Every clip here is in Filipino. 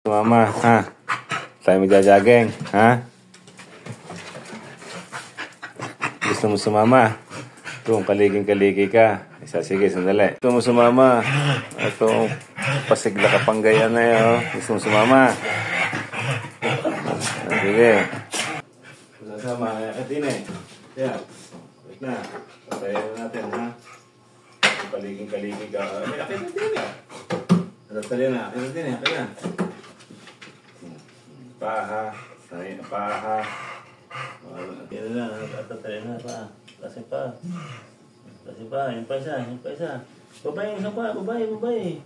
Mama, ha? Tayo magjajaging, ha? Gusto mo sumama? Ito, kaliging-kaligi ka. Isa, sige, sandali. Gusto mo sumama? Ito, pasigla ka pang gaya na yun. Gusto mo sumama? Sige. Sasama, kaya ka din eh. Kaya, wait na. Patayin na natin, ha? Kaliging-kaligi ka. May nakita din eh. Natali na, nakita din eh. Kaya. Paha. Paha. Yan na, natatali na pa. Kasi pa. Yung pa isa. Babae, isa pa. Babae.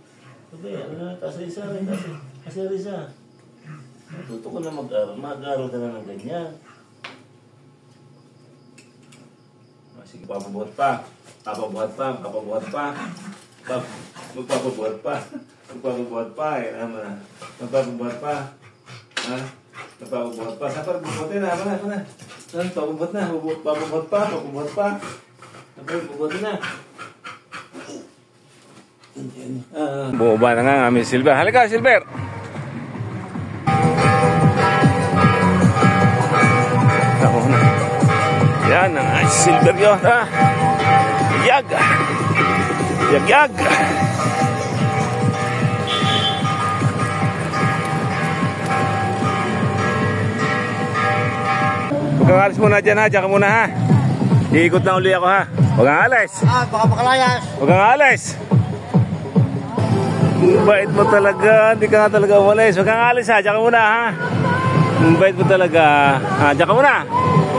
Ano na, kasi isa. Natuto ko na mag-aaral ka na ng ganyan. Sige, papabuhat pa. Magpapabuhat pa. Ha? Nagpapabuhat pa. Saan pa nagpapabuhat na? Ako na. Papabuhat na. Papabuhat pa. Nagpapabuhat na. Bumaba na nga kami, Silver. Halika, Silver! Ako na. Yan ang Silver yun, ha? Yag! Huwag kang alis muna dyan, ha? Diyan ka muna, ha? Iikot na uli ako, ha? Huwag kang alis. Baka makalayas. Huwag kang alis. Bait mo talaga. Hindi ka nga talaga umalis. Huwag kang alis, ha? Diyan ka muna, ha? Bait mo talaga. Diyan ka muna.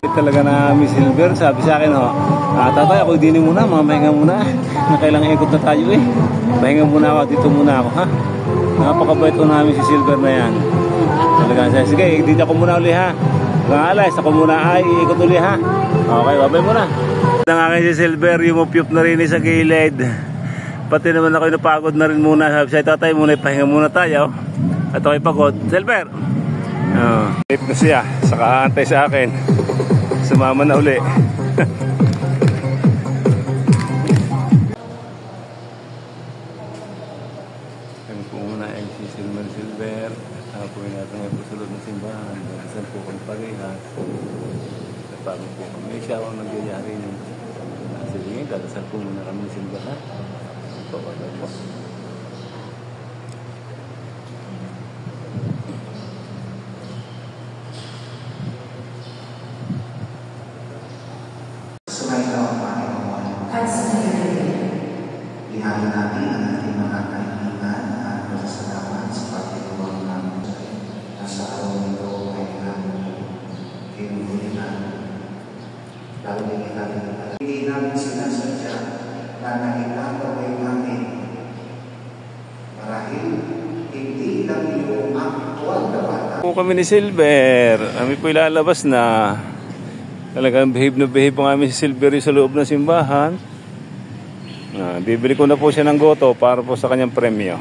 Bait talaga na Miss Silver. Sabi sa akin, ho. Tatay, ako dinin muna. Mahinga muna. Kailangan ikot na tayo, eh. Mahinga muna ako. Dito muna ako, ha? Napakabait ko namin si Silver na yan. Talaga. Sige, dito ako muna uli, ha? Alas, ako muna ay iikot uli, ha? Okay, babay muna. Nang akin si Silver, yung upyup na rin sa gilid. Pati naman ako napagod na rin muna. Sabi sa tatay muna, ipahinga muna tayo. At ako'y pagod. Silver! Safe na siya. Saka antay sa akin. Sumama na uli. Kami po muna ay si Silver. Tapuin natin ang pusulod ng simbahan. Saan po kami parehas. Napagod po kami. May siya ang nagyayari ng sige, dadasal po muna kami ng simbahan. Pagod po. Lihatin natin ang ating mga kaibigan at pasasalamat sa pagtulong namin nasa araw nito ay kinuli namin. Lalo hindi namin sinasadya na naitagaway namin. Marahil hindi lang yung aktual na bata. Po kami ni Silver. Kami po ilalabas na. Talagang behave po kami si Silver sa loob ng simbahan. Bibili ko na po siya ng goto para po sa kanyang premyo.